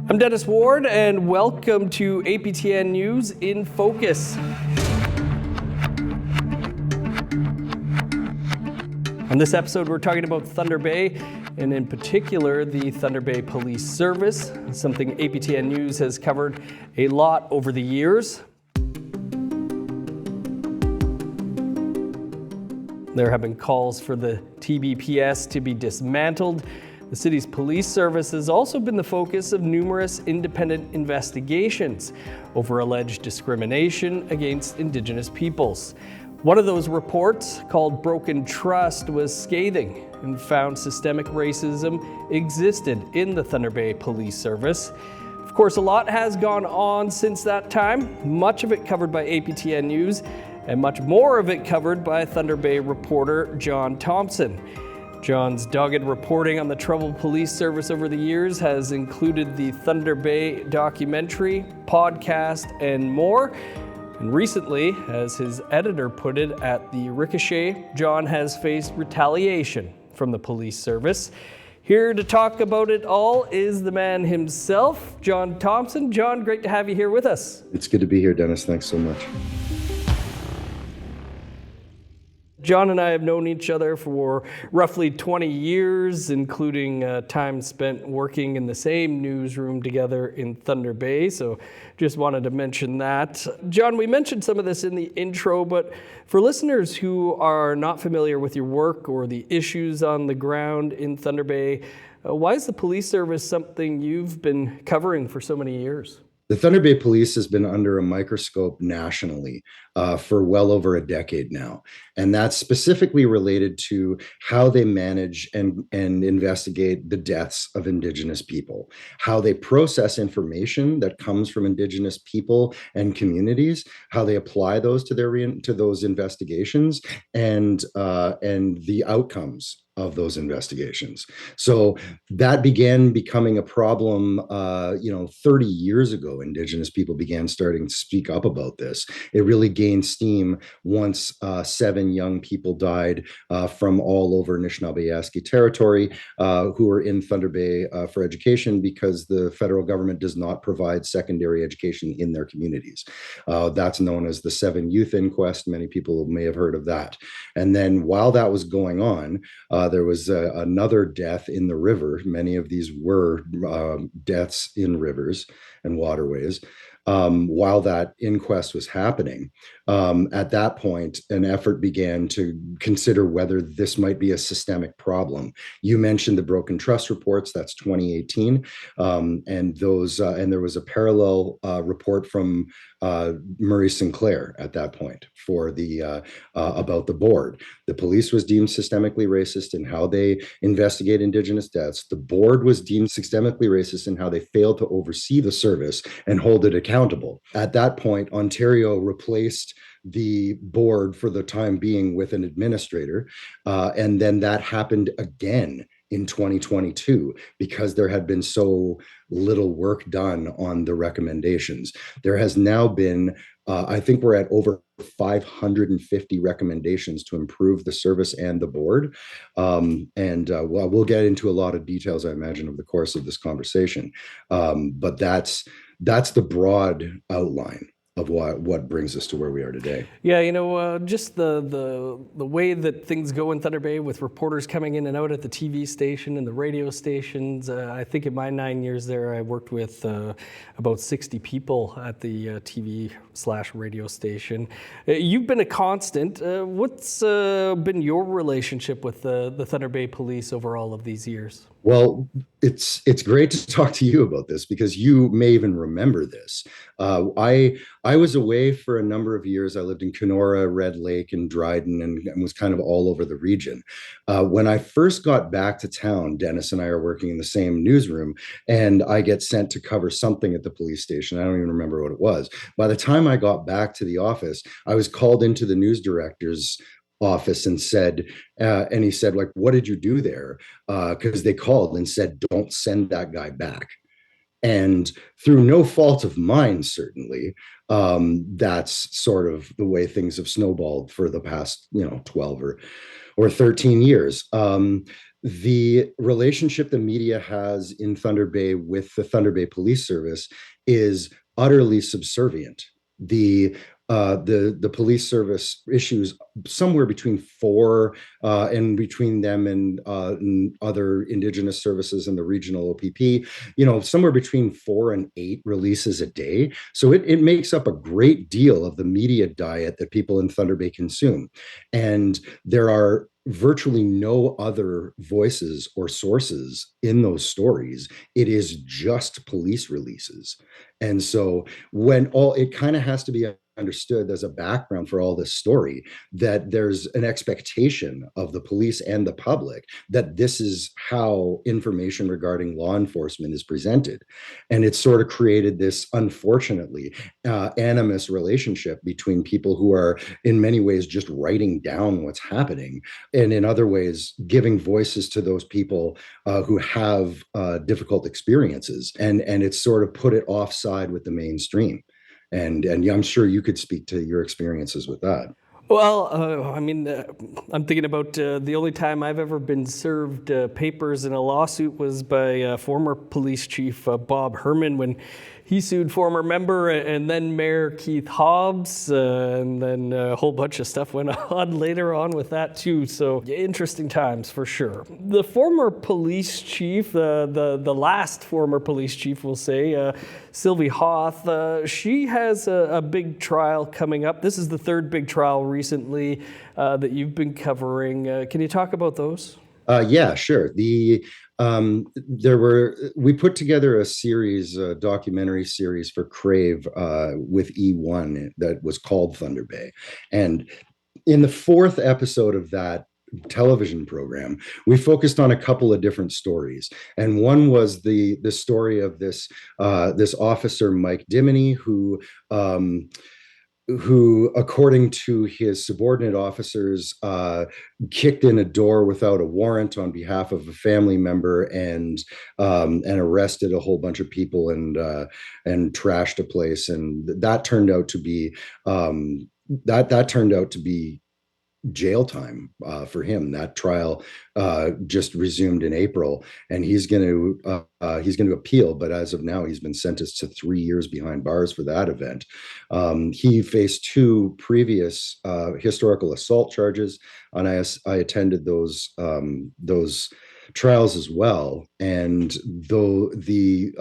I'm Dennis Ward, and welcome to APTN News InFocus. On this episode, we're talking about Thunder Bay, and in particular, the Thunder Bay Police Service, something APTN News has covered a lot over the years. There have been calls for the TBPS to be dismantled. The city's police service has also been the focus of numerous independent investigations over alleged discrimination against Indigenous peoples. One of those reports, called Broken Trust, was scathing and found systemic racism existed in the Thunder Bay Police Service. Of course, a lot has gone on since that time, much of it covered by APTN News, and much more of it covered by Thunder Bay reporter Jon Thompson. Jon's dogged reporting on the troubled police service over the years has included the Thunder Bay documentary, podcast, and more. And recently, as his editor put it at the Ricochet, Jon has faced retaliation from the police service. Here to talk about it all is the man himself, Jon Thompson. Jon, great to have you here with us. It's good to be here, Dennis. Thanks so much. Jon and I have known each other for roughly 20 years, including time spent working in the same newsroom together in Thunder Bay, so just wanted to mention that. Jon, we mentioned some of this in the intro, but for listeners who are not familiar with your work or the issues on the ground in Thunder Bay, why is the police service something you've been covering for so many years? The Thunder Bay Police has been under a microscope nationally for well over a decade now. And that's specifically related to how they manage and investigate the deaths of Indigenous people, how they process information that comes from Indigenous people and communities, how they apply those to those investigations, and the outcomes of those investigations. So that began becoming a problem, 30 years ago. Indigenous people began starting to speak up about this. It really gained steam once 7 young people died from all over Anishinaabe territory who were in Thunder Bay for education because the federal government does not provide secondary education in their communities. That's known as the 7 Youth Inquest. Many people may have heard of that. And then while that was going on, there was another death in the river. Many of these were deaths in rivers and waterways. While that inquest was happening, at that point, an effort began to consider whether this might be a systemic problem. You mentioned the Broken Trust reports. That's 2018, and there was a parallel report from Murray Sinclair at that point for the about the board. The police was deemed systemically racist in how they investigate Indigenous deaths. The board was deemed systemically racist in how they failed to oversee the service and hold it accountable. At that point, Ontario replaced the board for the time being with an administrator, and then that happened again in 2022 because there had been so little work done on the recommendations. There has now been, I think we're at over 550 recommendations to improve the service and the board. We'll get into a lot of details, I imagine, over the course of this conversation. But that's the broad outline of what brings us to where we are today. Yeah, just the way that things go in Thunder Bay with reporters coming in and out at the TV station and the radio stations. I think in my 9 years there, I worked with about 60 people at the TV/radio station. You've been a constant. What's been your relationship with the Thunder Bay Police over all of these years? Well, it's great to talk to you about this because you may even remember this. I was away for a number of years. I lived in Kenora, Red Lake, and Dryden, and was kind of all over the region. When I first got back to town, Dennis and I are working in the same newsroom, and I get sent to cover something at the police station. I don't even remember what it was. By the time I got back to the office, I was called into the news director's office and said, and he said, like, what did you do there? Because they called and said, don't send that guy back. And through no fault of mine, certainly, that's sort of the way things have snowballed for the past, 12 or 13 years. the relationship the media has in Thunder Bay with the Thunder Bay Police Service is utterly subservient. The police service issues somewhere between four and between them and other Indigenous services and the regional OPP, somewhere between 4 and 8 releases a day. So it makes up a great deal of the media diet that people in Thunder Bay consume. And there are virtually no other voices or sources in those stories. It is just police releases. And so when it kind of has to be understood as a background for all this story, that there's an expectation of the police and the public that this is how information regarding law enforcement is presented. And it's sort of created this, unfortunately, animus relationship between people who are in many ways just writing down what's happening, and in other ways giving voices to those people who have difficult experiences, and it's sort of put it offside with the mainstream. And I'm sure you could speak to your experiences with that. Well, I'm thinking about the only time I've ever been served papers in a lawsuit was by former police chief Bob Herman when he sued former member and then Mayor Keith Hobbs, and then a whole bunch of stuff went on later on with that too. So interesting times for sure. The former police chief, the last former police chief, we'll say, Sylvie Hoth, she has a big trial coming up. This is the third big trial recently that you've been covering. Can you talk about those? Yeah, sure. We put together a documentary series for Crave with E1 that was called Thunder Bay. And in the fourth episode of that television program, we focused on a couple of different stories. And one was the story of this officer, Mike Dimony, who, according to his subordinate officers, kicked in a door without a warrant on behalf of a family member and arrested a whole bunch of people and trashed a place. And that turned out to be jail time for him. That trial just resumed in April, and he's going to appeal. But as of now, he's been sentenced to 3 years behind bars for that event. He faced 2 previous historical assault charges, and I attended those trials as well. And though the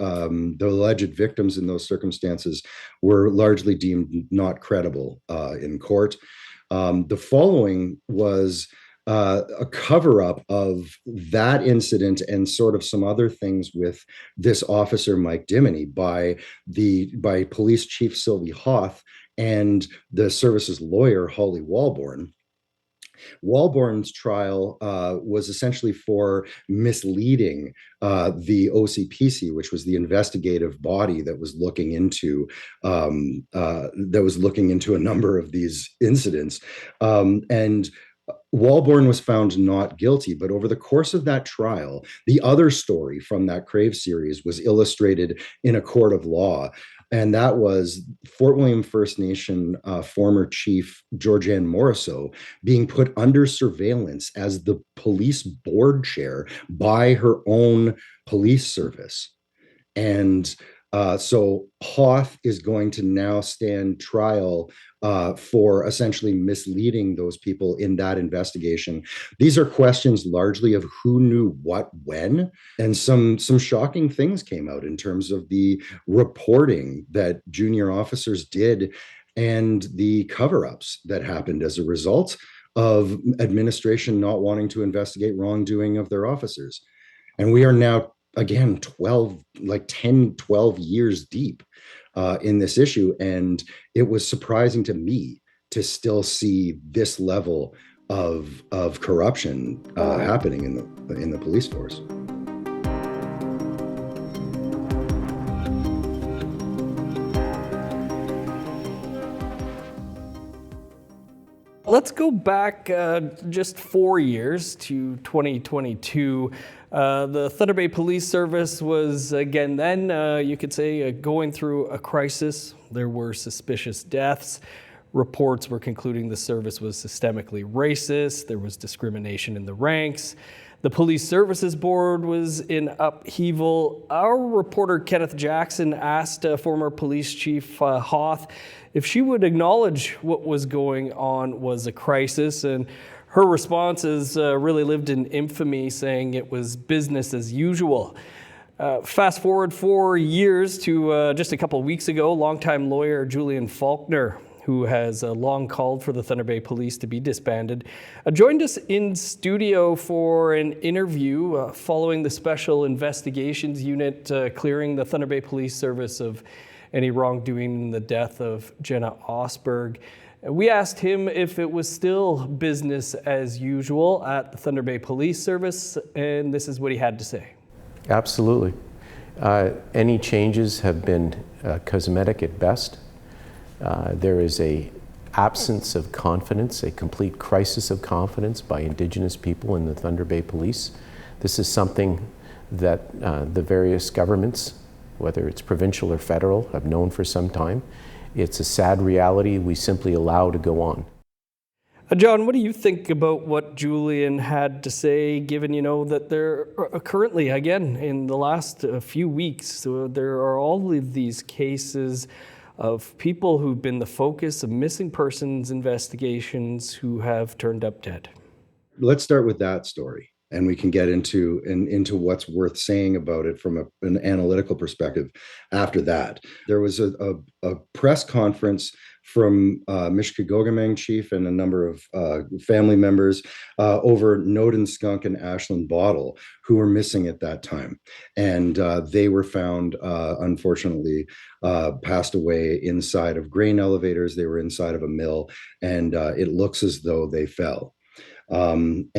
alleged victims in those circumstances were largely deemed not credible in court, the following was a cover-up of that incident and sort of some other things with this officer, Mike Dimony, by Police Chief Sylvie Hoth and the service's lawyer, Holly Walborn. Walborn's trial was essentially for misleading the OCPC, which was the investigative body that was looking into a number of these incidents, and Walborn was found not guilty. But over the course of that trial, the other story from that Crave series was illustrated in a court of law. And that was Fort William First Nation former chief Georgianne Morisseau being put under surveillance as the police board chair by her own police service. And so Hoth is going to now stand trial for essentially misleading those people in that investigation. These are questions largely of who knew what when, and some shocking things came out in terms of the reporting that junior officers did and the cover-ups that happened as a result of administration not wanting to investigate wrongdoing of their officers. And we are now, again, 10, 12 years deep in this issue. And it was surprising to me to still see this level of corruption happening in the police force. Let's go back just 4 years to 2022. The Thunder Bay Police Service was, again then, you could say, going through a crisis. There were suspicious deaths. Reports were concluding the service was systemically racist. There was discrimination in the ranks. The Police Services Board was in upheaval. Our reporter Kenneth Jackson asked former Police Chief Hoth if she would acknowledge what was going on was a crisis, and her responses really lived in infamy, saying it was business as usual. Fast forward 4 years to just a couple of weeks ago, longtime lawyer Julian Faulkner, who has long called for the Thunder Bay Police to be disbanded, joined us in studio for an interview following the Special Investigations Unit clearing the Thunder Bay Police Service of any wrongdoing in the death of Jenna Osberg. We asked him if it was still business as usual at the Thunder Bay Police Service, and this is what he had to say. Absolutely. Any changes have been cosmetic at best. There is an absence of confidence, a complete crisis of confidence by Indigenous people in the Thunder Bay Police. This is something that the various governments, whether it's provincial or federal, have known for some time. It's a sad reality we simply allow to go on. Jon, what do you think about what Julian had to say, given, that there are currently, again, in the last few weeks, there are all of these cases of people who've been the focus of missing persons investigations who have turned up dead? Let's start with that story, and we can get into what's worth saying about it from an analytical perspective after that. There was a press conference from Mishkegogumang Chief and a number of family members over Noden Skunk and Ashland Bottle, who were missing at that time. And they were found, unfortunately, passed away inside of grain elevators. They were inside of a mill, and it looks as though they fell. And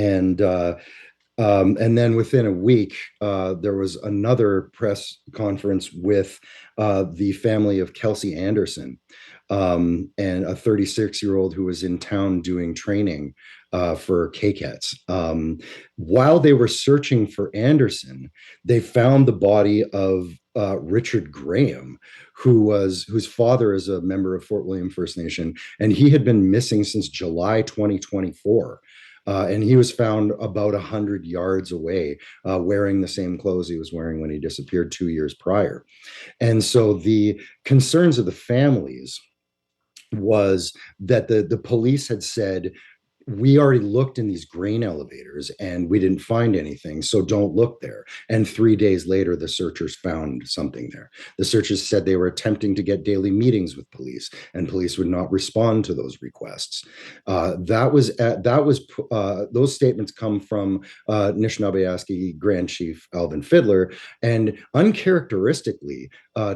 then within a week, there was another press conference with the family of Kelsey Anderson, and a 36-year-old who was in town doing training for KCATs. While they were searching for Anderson, they found the body of Richard Graham, whose father is a member of Fort William First Nation, and he had been missing since July 2024. And he was found about 100 yards away, wearing the same clothes he was wearing when he disappeared 2 years prior. And so the concerns of the families was that the police had said, we already looked in these grain elevators and we didn't find anything, so don't look there. And 3 days later, the searchers found something there. The searchers said they were attempting to get daily meetings with police, and police would not respond to those requests. Those statements come from Anishinaabe Grand Chief Alvin Fiddler, and uncharacteristically,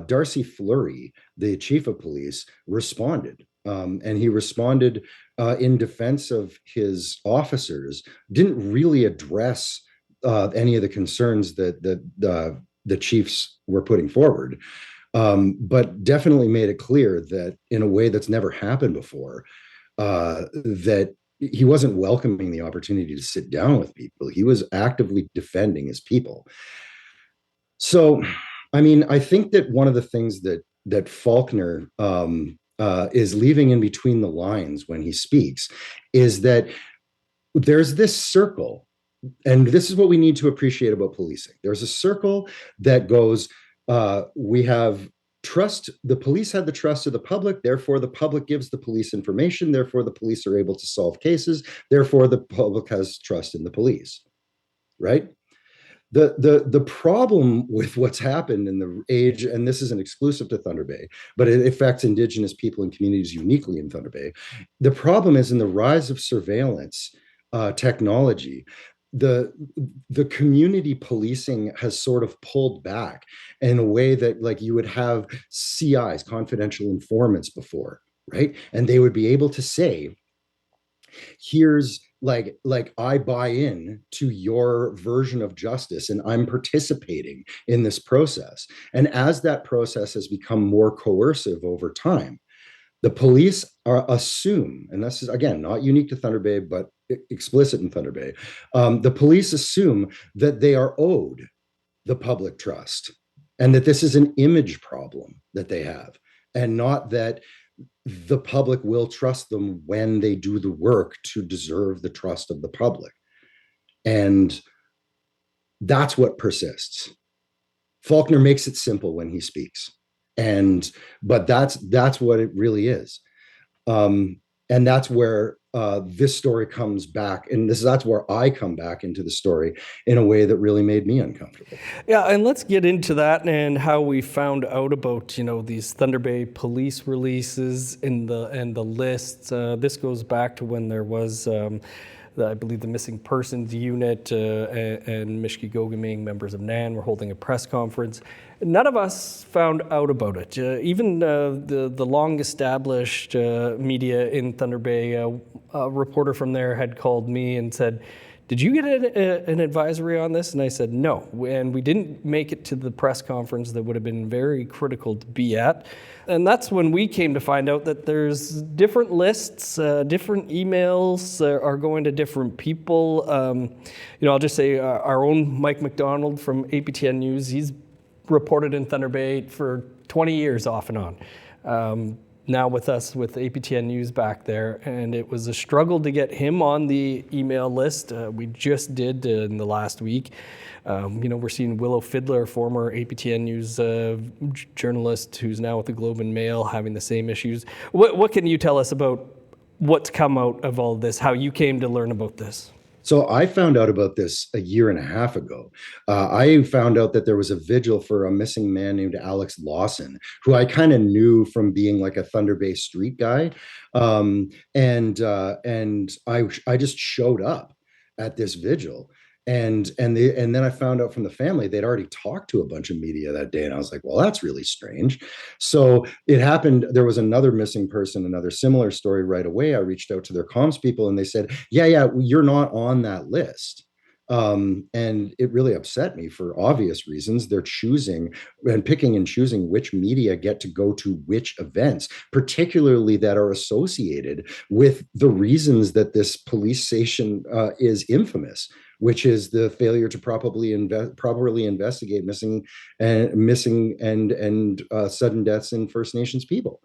Darcy Fleury, the chief of police, responded. And he responded in defense of his officers, didn't really address any of the concerns that the chiefs were putting forward, but definitely made it clear that in a way that's never happened before, that he wasn't welcoming the opportunity to sit down with people. He was actively defending his people. So, I mean, I think that one of the things that Faulkner is leaving in between the lines when he speaks is that there's this circle, and this is what we need to appreciate about policing. There's a circle that goes, we have trust, the police have the trust of the public, therefore the public gives the police information, therefore the police are able to solve cases, therefore the public has trust in the police, right? The problem with what's happened in the age, and this isn't exclusive to Thunder Bay, but it affects Indigenous people and communities uniquely in Thunder Bay. The problem is in the rise of surveillance technology, the community policing has sort of pulled back in a way that, like, you would have CIs, confidential informants, before, right? And they would be able to say, here's like I buy in to your version of justice and I'm participating in this process. And as that process has become more coercive over time, the police assume, and this is again not unique to Thunder Bay, but explicit in Thunder Bay, the police assume that they are owed the public trust and that this is an image problem that they have, and not that the public will trust them when they do the work to deserve the trust of the public. And That's what persists. Faulkner makes it simple when he speaks, but that's what it really is. And that's where this story comes back, and that's where I come back into the story in a way that really made me uncomfortable. Yeah, and let's get into that and how we found out about these Thunder Bay police releases and the lists. This goes back to when there was. I believe the missing persons unit and Mishkegoguming members of NAN were holding a press conference. None of us found out about it. Even the long-established media in Thunder Bay, a reporter from there had called me and said, "Did you get an advisory on this?" And I said, "No." And we didn't make it to the press conference that would have been very critical to be at. And that's when we came to find out that there's different lists, different emails are going to different people. I'll just say our own Mike McDonald from APTN News, he's reported in Thunder Bay for 20 years off and on. Now with us with APTN News back there, and it was a struggle to get him on the email list. We just did in the last week. We're seeing Willow Fiddler, former APTN News journalist who's now with the Globe and Mail, having the same issues. What can you tell us about what's come out of all this, how you came to learn about this? So I found out about this a year and a half ago. I found out that there was a vigil for a missing man named Alex Lawson, who I kind of knew from being like a Thunder Bay street guy. And I just showed up at this vigil. And then I found out from the family they'd already talked to a bunch of media that day, and I was like, well, that's really strange. So it happened. There was another missing person, another similar story right away. I reached out to their comms people, and they said, yeah, you're not on that list. And it really upset me for obvious reasons. They're choosing and picking and choosing which media get to go to which events, particularly that are associated with the reasons that this police station is infamous, which is the failure to properly investigate missing and sudden deaths in First Nations people.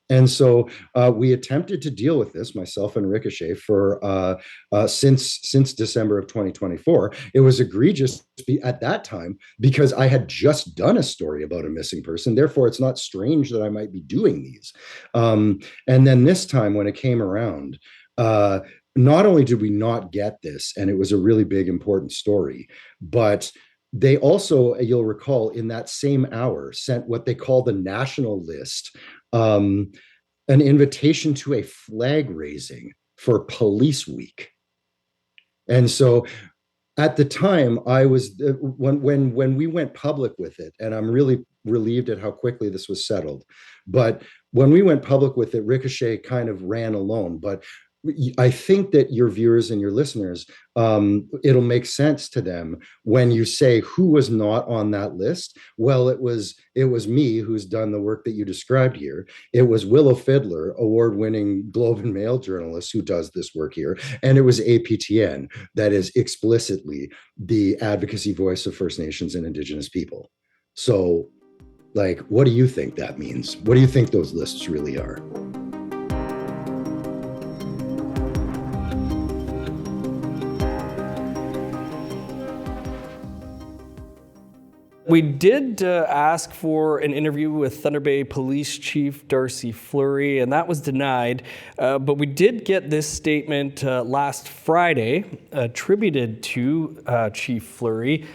And so we attempted to deal with this, myself and Ricochet, for since December of 2024. It was egregious at that time because I had just done a story about a missing person. Therefore, it's not strange that I might be doing these. And then this time when it came around, not only did we not get this, and it was a really big, important story, but they also, you'll recall, in that same hour, sent what they call the national list, an invitation to a flag raising for Police Week. And so at the time, I was when we went public with it, and I'm really relieved at how quickly this was settled. But when we went public with it, Ricochet kind of ran alone. But I think that your viewers and your listeners, it'll make sense to them when you say who was not on that list. Well, it was me, who's done the work that you described here. It was Willow Fiddler, award-winning Globe and Mail journalist who does this work here. And it was APTN, that is explicitly the advocacy voice of First Nations and Indigenous people. So, what do you think that means? What do you think those lists really are? We did ask for an interview with Thunder Bay Police Chief Darcy Fleury, and that was denied. But we did get this statement last Friday attributed to Chief Fleury.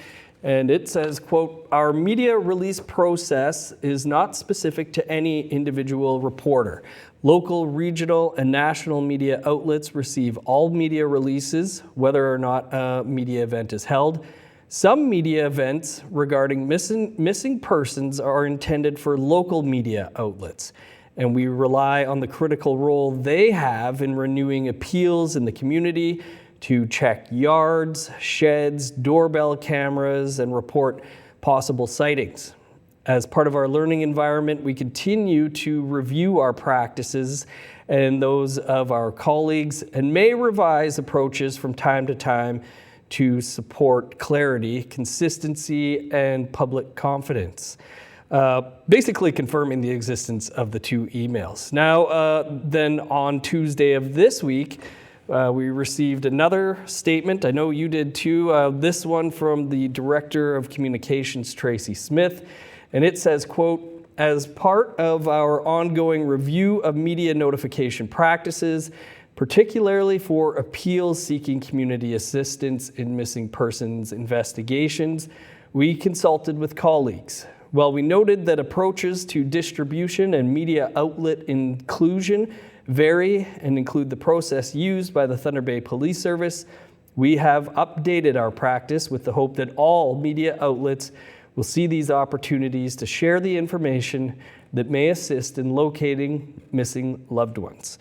And it says, quote, "Our media release process is not specific to any individual reporter. Local, regional, and national media outlets receive all media releases, whether or not a media event is held. Some media events regarding missing persons are intended for local media outlets, and we rely on the critical role they have in renewing appeals in the community to check yards, sheds, doorbell cameras, and report possible sightings. As part of our learning environment, we continue to review our practices and those of our colleagues and may revise approaches from time to time to support clarity, consistency, and public confidence." Basically confirming the existence of the two emails. Now, then on Tuesday of this week, We received another statement. I know you did too. This one from the Director of Communications, Tracy Smith. And it says, quote, "As part of our ongoing review of media notification practices, particularly for appeals seeking community assistance in missing persons investigations, we consulted with colleagues. While we noted that approaches to distribution and media outlet inclusion vary and include the process used by the Thunder Bay Police Service, we have updated our practice with the hope that all media outlets will see these opportunities to share the information that may assist in locating missing loved ones."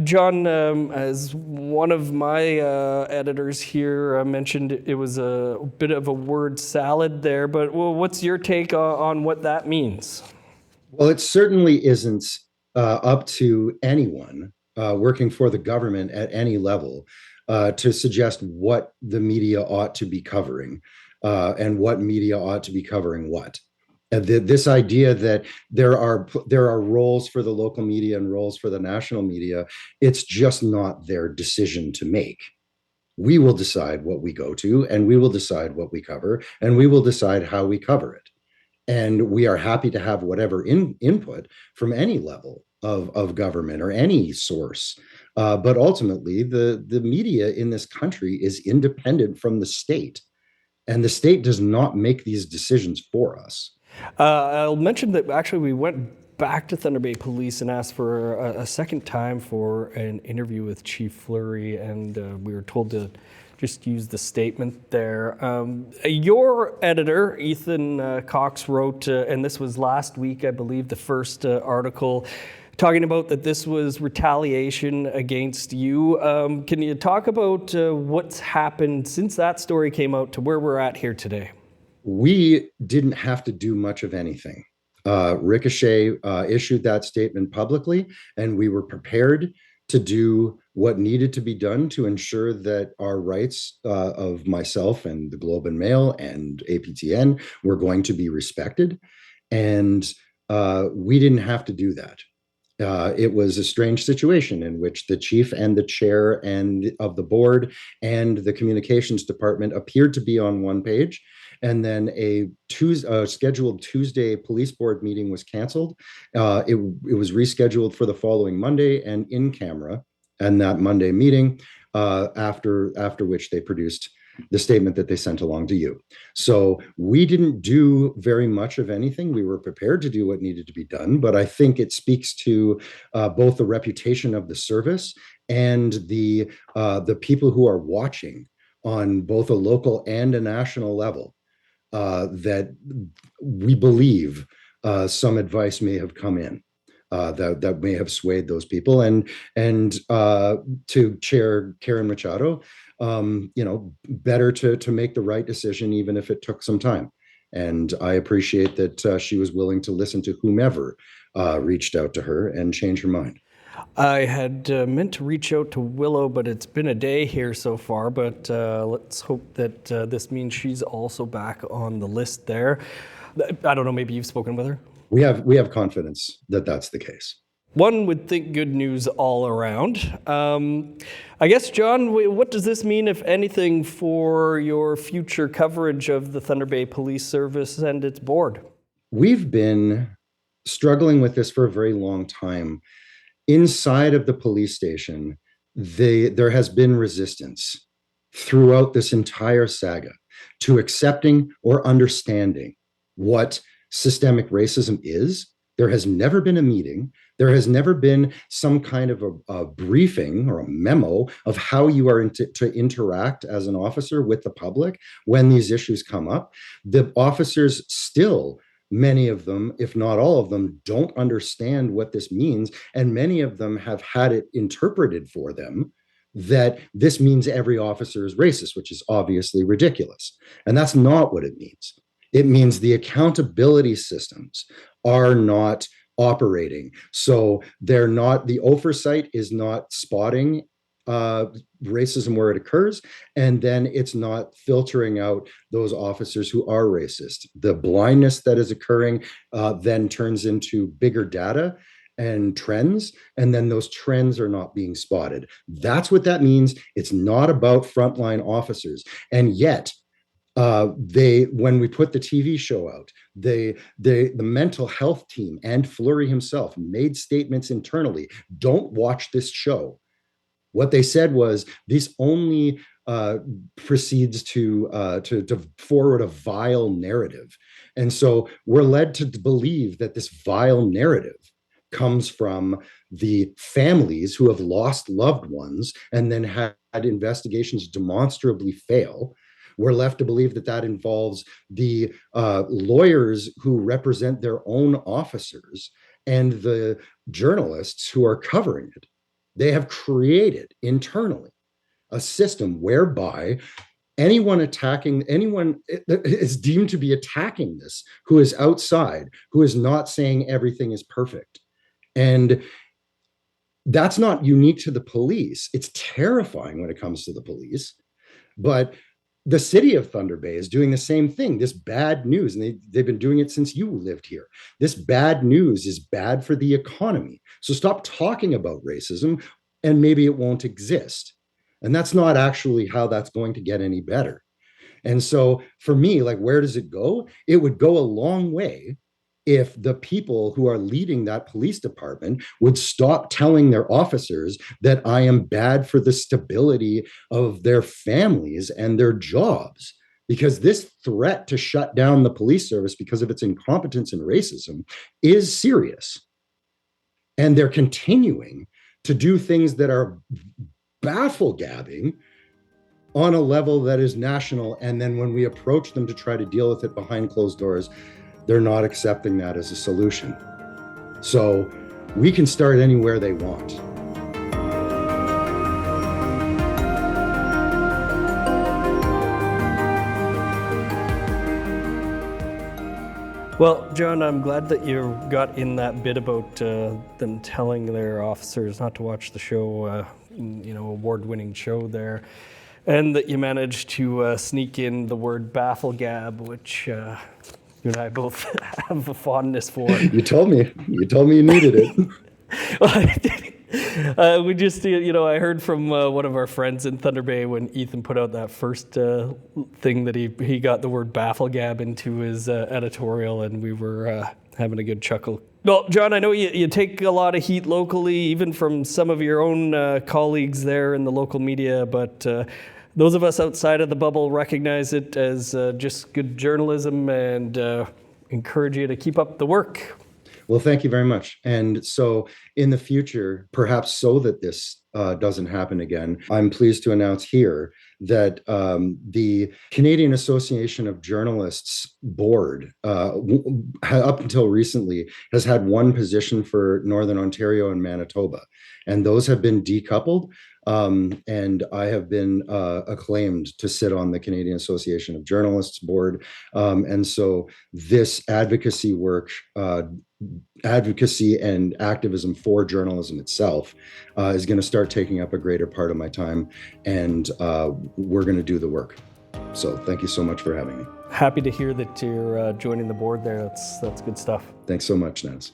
Jon, as one of my editors here mentioned, it was a bit of a word salad there, but what's your take on what that means? Well, it certainly isn't up to anyone working for the government at any level to suggest what the media ought to be covering and what media ought to be covering what. This idea that there are roles for the local media and roles for the national media, it's just not their decision to make. We will decide what we go to, and we will decide what we cover, and we will decide how we cover it. And we are happy to have whatever input from any level of government or any source. But ultimately, the media in this country is independent from the state, and the state does not make these decisions for us. I'll mention that actually we went back to Thunder Bay Police and asked for a second time for an interview with Chief Fleury, and we were told to just use the statement there. Your editor, Ethan Cox, wrote, and this was last week, I believe, the first article, talking about that this was retaliation against you. Can you talk about what's happened since that story came out to where we're at here today? We didn't have to do much of anything. Ricochet issued that statement publicly, and we were prepared to do what needed to be done to ensure that our rights of myself and the Globe and Mail and APTN were going to be respected. And we didn't have to do that. It was a strange situation in which the chief and the chair and of the board and the communications department appeared to be on one page. And then a scheduled Tuesday police board meeting was canceled. It was rescheduled for the following Monday and in camera. And that Monday meeting, after which they produced the statement that they sent along to you. So we didn't do very much of anything. We were prepared to do what needed to be done, but I think it speaks to both the reputation of the service and the people who are watching on both a local and a national level. That we believe some advice may have come in that may have swayed those people, and to Chair Karen Machado, better to make the right decision even if it took some time. And I appreciate that she was willing to listen to whomever reached out to her and change her mind. I had meant to reach out to Willow, but it's been a day here so far, but let's hope that this means she's also back on the list there. I don't know, maybe you've spoken with her? We have confidence that that's the case. One would think good news all around. I guess, Jon, what does this mean, if anything, for your future coverage of the Thunder Bay Police Service and its board? We've been struggling with this for a very long time. Inside of the police station, there has been resistance throughout this entire saga to accepting or understanding what systemic racism is. There has never been a meeting. There has never been some kind of a briefing or a memo of how you are to interact as an officer with the public when these issues come up. The officers still, many of them, if not all of them, don't understand what this means. And many of them have had it interpreted for them that this means every officer is racist, which is obviously ridiculous. And that's not what it means. It means the accountability systems are not operating. So they're not, the oversight is not spotting racism where it occurs, and then it's not filtering out those officers who are racist. The blindness that is occurring then turns into bigger data, and trends, and then those trends are not being spotted. That's what that means. It's not about frontline officers. And yet, when we put the TV show out, the mental health team and Fleury himself made statements internally, don't watch this show. What they said was, this only proceeds to forward a vile narrative. And so we're led to believe that this vile narrative comes from the families who have lost loved ones and then had investigations demonstrably fail. We're left to believe that that involves the lawyers who represent their own officers and the journalists who are covering it. They have created internally a system whereby anyone is deemed to be attacking this who is outside, who is not saying everything is perfect. And that's not unique to the police. It's terrifying when it comes to the police. But the city of Thunder Bay is doing the same thing. This bad news, and they've been doing it since you lived here. This bad news is bad for the economy. So stop talking about racism, and maybe it won't exist. And that's not actually how that's going to get any better. And so for me, like, where does it go? It would go a long way if the people who are leading that police department would stop telling their officers that I am bad for the stability of their families and their jobs. Because this threat to shut down the police service because of its incompetence and racism is serious. And they're continuing to do things that are baffle-gabbing on a level that is national. And then when we approach them to try to deal with it behind closed doors, they're not accepting that as a solution. So we can start anywhere they want. Well, Jon, I'm glad that you got in that bit about them telling their officers not to watch the show, award-winning show there, and that you managed to sneak in the word baffle-gab, which you and I both have a fondness for. You told me you needed it. We just, I heard from one of our friends in Thunder Bay when Ethan put out that first thing that he got the word baffle-gab into his editorial, and we were having a good chuckle. Well, Jon, I know you take a lot of heat locally, even from some of your own colleagues there in the local media, but those of us outside of the bubble recognize it as just good journalism and encourage you to keep up the work. Well, thank you very much. And so in the future, perhaps so that this doesn't happen again, I'm pleased to announce here that the Canadian Association of Journalists board, up until recently, has had one position for Northern Ontario and Manitoba, and those have been decoupled. And I have been acclaimed to sit on the Canadian Association of Journalists board. And so this advocacy work, advocacy and activism for journalism itself is going to start taking up a greater part of my time, and we're going to do the work. So thank you so much for having me. Happy to hear that you're joining the board there. That's good stuff. Thanks so much, Nance.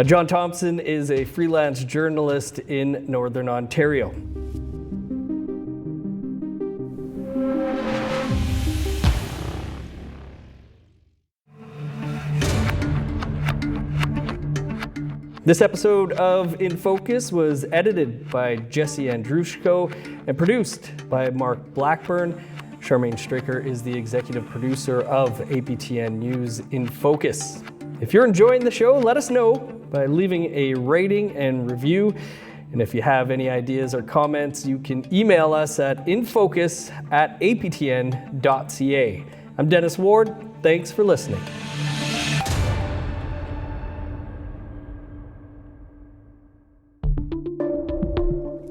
Jon Thompson is a freelance journalist in Northern Ontario. This episode of In Focus was edited by Jesse Andrushko and produced by Mark Blackburn. Charmaine Straker is the executive producer of APTN News InFocus. If you're enjoying the show, let us know by leaving a rating and review. And if you have any ideas or comments, you can email us at infocus@aptn.ca. I'm Dennis Ward. Thanks for listening.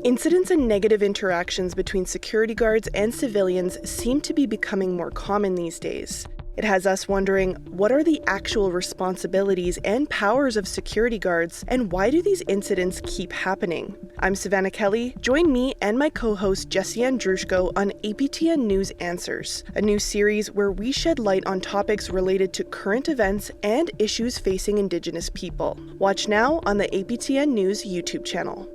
Incidents and negative interactions between security guards and civilians seem to be becoming more common these days. It has us wondering, what are the actual responsibilities and powers of security guards, and why do these incidents keep happening? I'm Savannah Kelly. Join me and my co-host Jesse Andrushko on APTN News Answers, a new series where we shed light on topics related to current events and issues facing Indigenous people. Watch now on the APTN News YouTube channel.